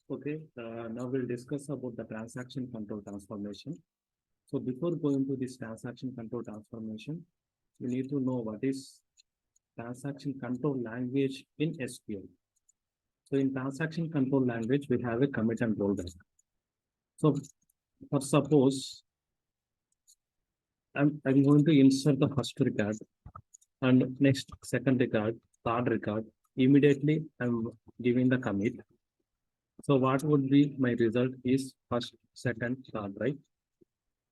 Okay, now we'll discuss about the transaction control transformation. So before going to this transaction control transformation, you need to know what is transaction control language in SQL. So in transaction control language, we have a commit and rollback. So for suppose I'm going to insert the first record and next second record, third record. Immediately I'm giving the commit. So what would be my result is first, second, third, right?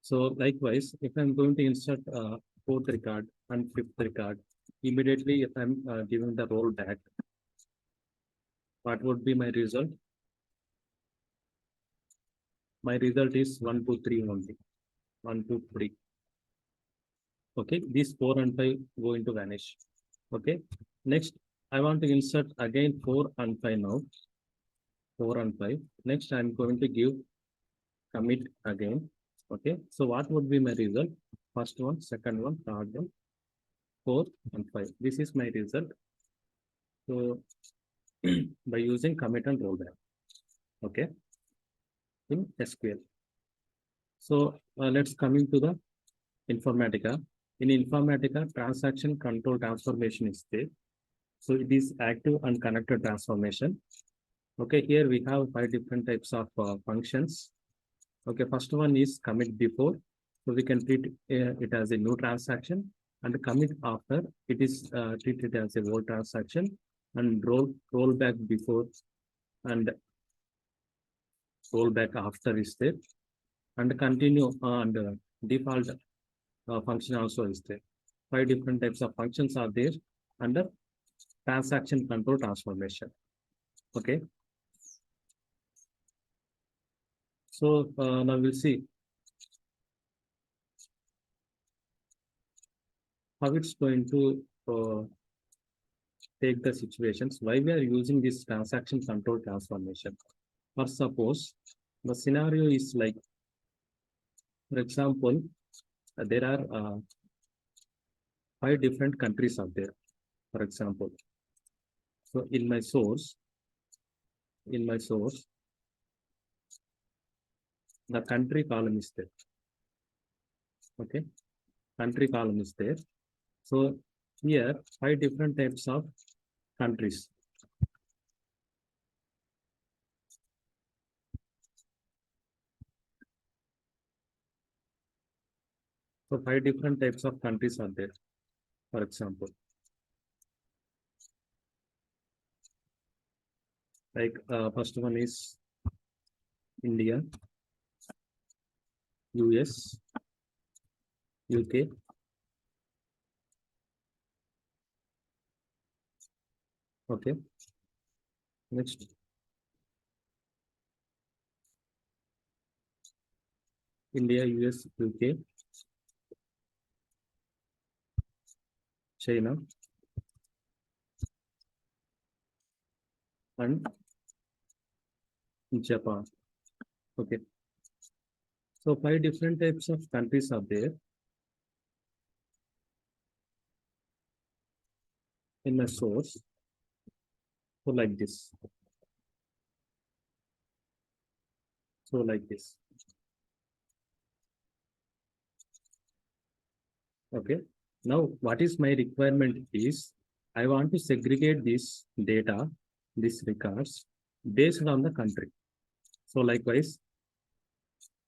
So likewise, if I'm going to insert fourth record and fifth record, immediately if I'm giving the rollback, what would be my result? My result is 1, 2, 3 only. 1, 2, 3. Okay, these 4 and 5 going to vanish. Okay, next I want to insert again 4 and 5 now. 4 and 5. Next I'm going to give commit again. Okay, so what would be my result? First one, second one, third one, 4 and 5. This is my result. So by using commit and rollback. Okay, in SQL. So let's come into the Informatica. In Informatica, transaction control transformation is there. So it is active and connected transformation. Okay, here we have 5 different types of functions. Okay, first one is commit before. So we can treat it as a new transaction, and commit after, it is treated as a old transaction, and roll back before and roll back after is there, and continue and default function also is there. 5 different types of functions are there under transaction control transformation. Okay. So now we'll see how it's going to take the situations, why we are using this transaction control transformation. For suppose the scenario is like, for example, there are 5 different countries out there, for example. So in my source, the country column is there. Okay, country column is there. So here 5 different types of countries. So 5 different types of countries are there, for example. Like first one is India, US, UK, okay. Next, India, US, UK, China, and Japan. Okay. So 5 different types of countries are there in my source. So like this. So like this. Okay. Now, what is my requirement is, I want to segregate this data, these records, based on the country. So likewise,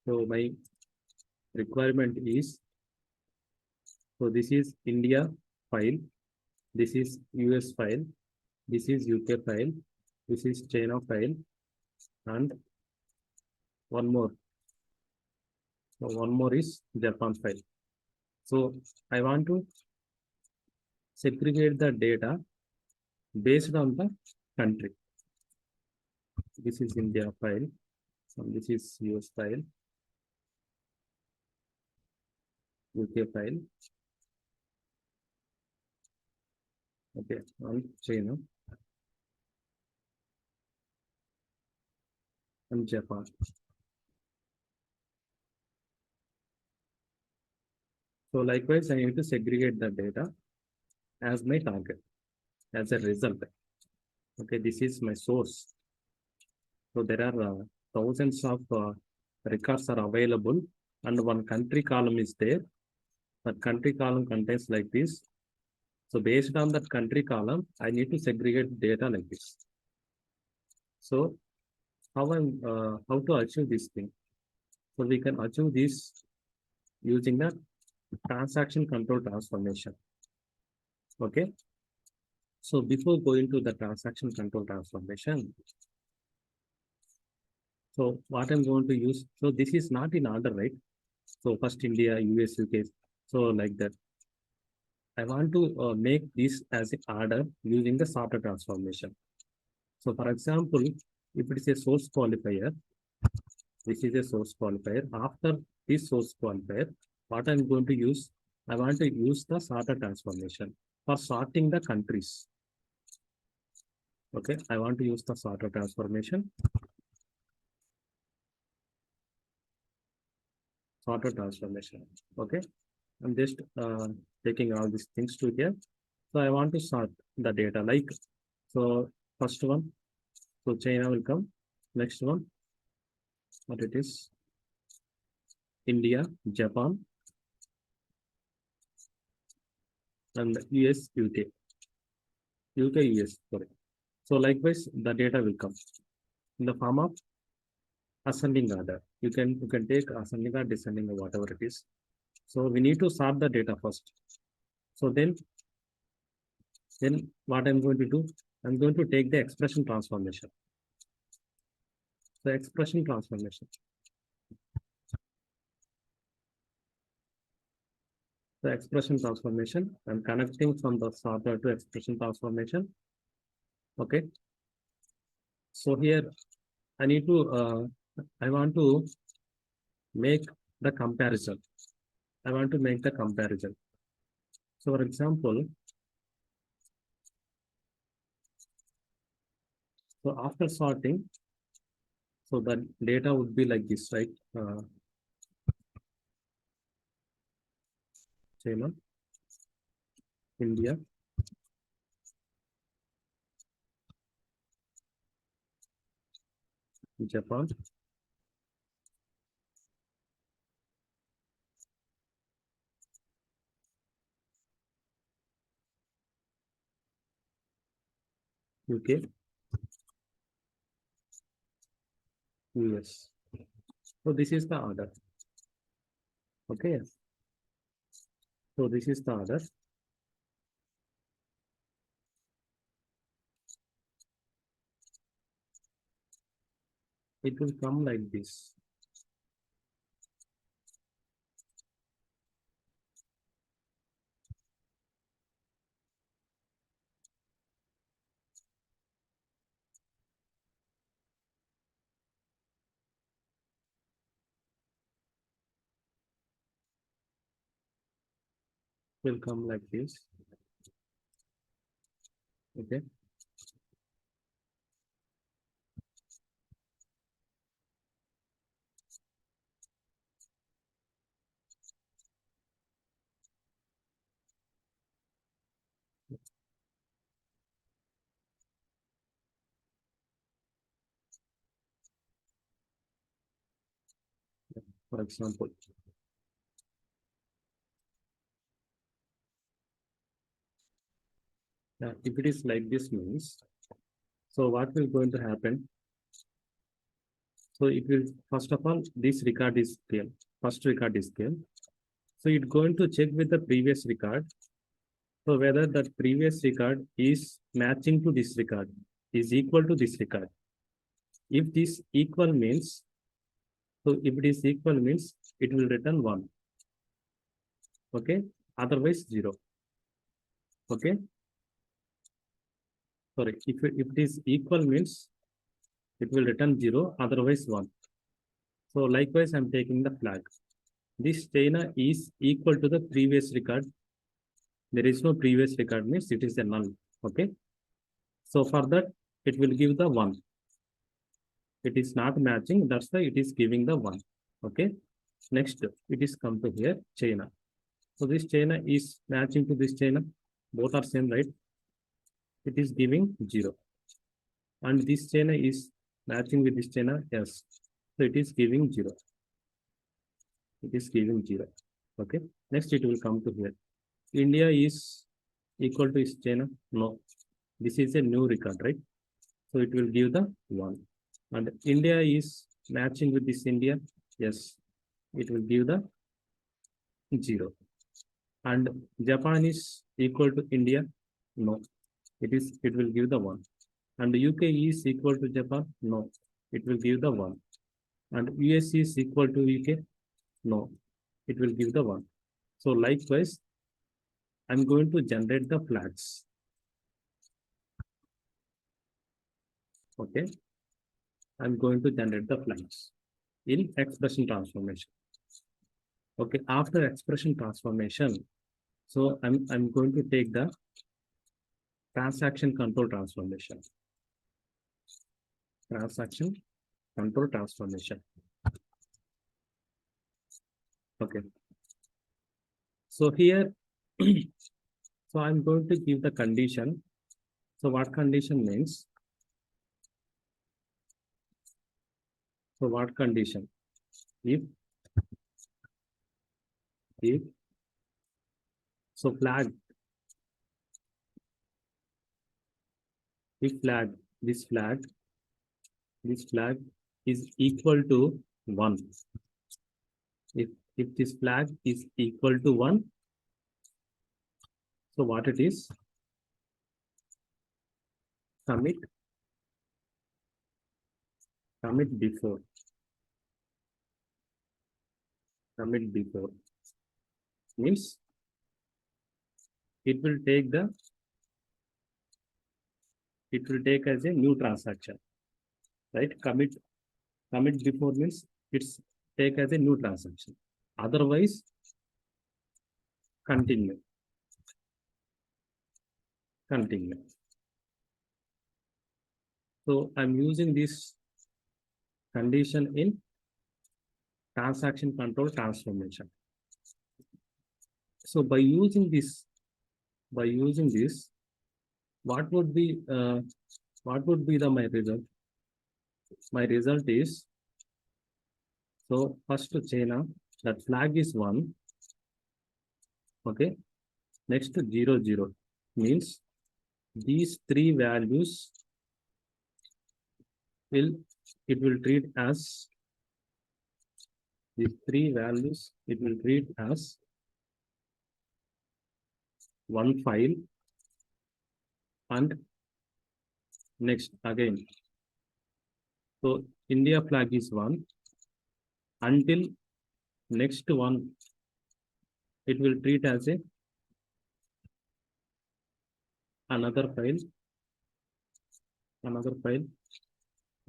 so my requirement is, so this is India file, this is US file, this is UK file, this is China file, and one more. So one more is Japan file. So I want to segregate the data based on the country. This is India file, and this is US file, UK file, okay, and China and Japan. So likewise, I need to segregate the data as my target, as a result. Okay, this is my source. So there are thousands of records are available, and one country column is there. That country column contains like this. So based on that country column, I need to segregate data like this. So how to achieve this thing? So we can achieve this using the transaction control transformation. Okay. So before going to the transaction control transformation, so what I'm going to use, so this is not in order, right? So first India, US, UK. So like that. I want to make this as an order using the sorted transformation. So for example, if it is a source qualifier, this is a source qualifier. After this source qualifier, what I'm going to use, I want to use the sorted transformation for sorting the countries. Okay, I want to use the sorted transformation. Sorted transformation. Okay, I'm just taking all these things to here. So I want to sort the data like, so first one, so China will come. Next one, what it is, India, Japan, and US, UK. UK, US, sorry. So likewise, the data will come in the form of ascending order. You can take ascending or descending or whatever it is. So we need to sort the data first. So then what I'm going to do, I'm going to take the expression transformation. The expression transformation. The expression transformation, I'm connecting from the sorter to expression transformation. Okay. So here I want to make the comparison. I want to make the comparison. So for example, so after sorting, so the data would be like this, right? China, India, Japan, UK, US. So this is the order. Okay. So this is the order. It will come like this. Will come like this. Okay. For example, if it is like this means, so what will going to happen? So it will, first of all, this record is scale. First record is scale. So it's going to check with the previous record. So whether that previous record is matching to this record, is equal to this record. If this equal means, so if it is equal means it will return 1. Okay. Otherwise 0. Okay. Sorry. If it is equal means it will return 0. Otherwise 1. So likewise, I'm taking the flag. This China is equal to the previous record. There is no previous record means it is a null. Okay. So for that, it will give the 1. It is not matching. That's why it is giving the 1. Okay. Next, it is come to here, China. So this China is matching to this China. Both are same, right? It is giving 0. And this China is Matching with this China, yes. So it is giving 0. It is giving 0. Okay. Next it will come to here. India is equal to is China? No. This is a new record, right? So it will give the 1. And India is matching with this India. Yes. It will give the 0. And Japan is equal to India. No. It will give the 1. And UK is equal to Japan. No. It will give the 1. And US is equal to UK. No. It will give the 1. So likewise, I'm going to generate the flags. Okay. I'm going to generate the flags in expression transformation. Okay. After expression transformation, so I'm going to take the transaction control transformation. Transaction control transformation. Okay. So here, so I'm going to give the condition. So what condition means? So what condition? If so flag, if flag, this flag is equal to 1. If this flag is equal to 1, so what it is? Commit before. Commit before means it will take as a new transaction, right? Commit before means it's take as a new transaction. Otherwise, continue. So I'm using this condition in transaction control transformation. So by using this, what would be my result? My result is, so first China, that flag is 1. Okay. Next 0, 0 means these 3 values will treat as these 3 values, it will treat as one file. And next again, so India flag is 1 until next one, it will treat as a another file.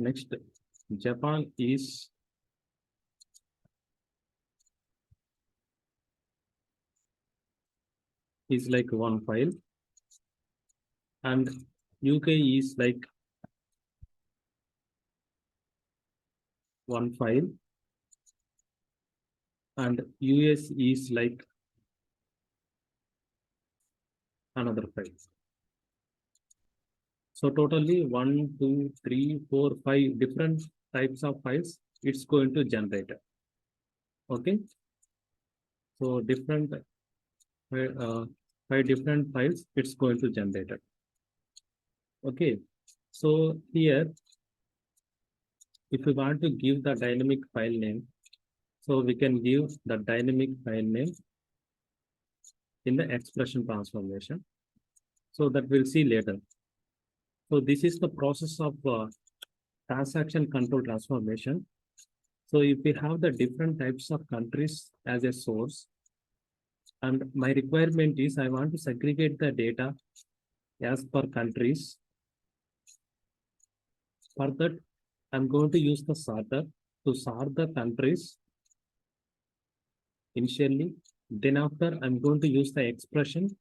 Next, Japan is like one file, and UK is like one file, and US is like another file. So totally 1, 2, 3, 4, 5 different types of files it's going to generate. Okay. So different 5 different files it's going to generate. Okay. So here, if we want to give the dynamic file name, so we can give the dynamic file name in the expression transformation. So that we'll see later. So this is the process of transaction control transformation. So if we have the different types of countries as a source, and my requirement is I want to segregate the data as per countries. For that, I'm going to use the sorter to sort the countries initially. Then after, I'm going to use the expression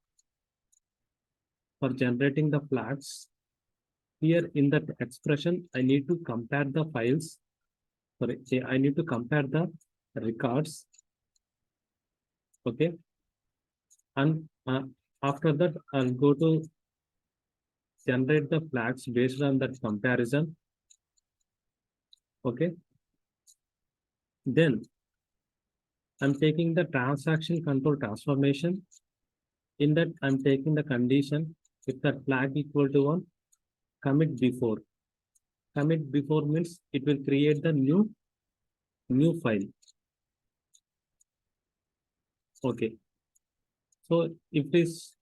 for generating the flags. Here in that expression, I need to compare the files. Sorry, I need to compare the records. Okay. And after that, I'll go to generate the flags based on that comparison. Okay. Then I'm taking the transaction control transformation. In that, I'm taking the condition if that flag equal to 1, commit before. Commit before means it will create the new file. Okay. So if this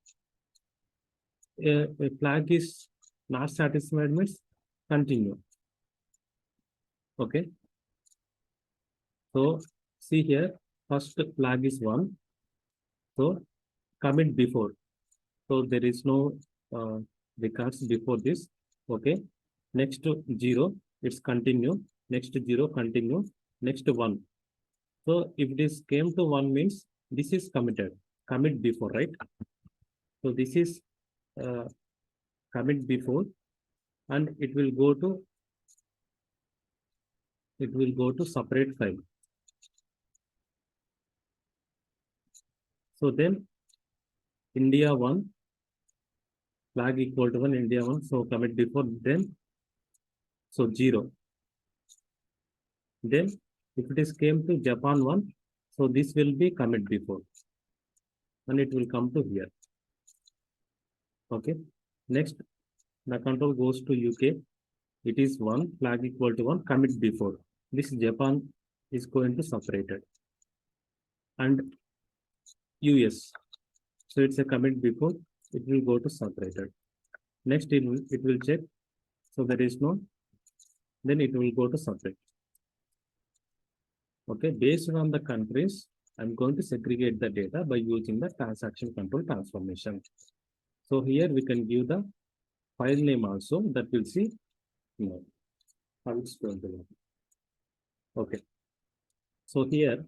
a flag is not satisfied means continue. Okay. So see here, first flag is 1. So commit before. So there is no records before this. Okay. Next to 0, it's continue. Next to 0, continue. Next to 1. So if this came to 1 means this is committed. Commit before, right? So this is uh, commit before, and it will go to separate file. So then India 1 flag equal to 1, India 1. So commit before, then so 0. Then if it is came to Japan 1, so this will be commit before, and it will come to here. Okay. Next, the control goes to UK. It is 1 flag equal to 1, commit before. This Japan is going to separated, and US. So it's a commit before, it will go to separated. Next, it will check. So there is no, then it will go to separate. Okay, based on the countries, I'm going to segregate the data by using the transaction control transformation. So here we can give the file name also, that will see how it's going to work. Okay. So here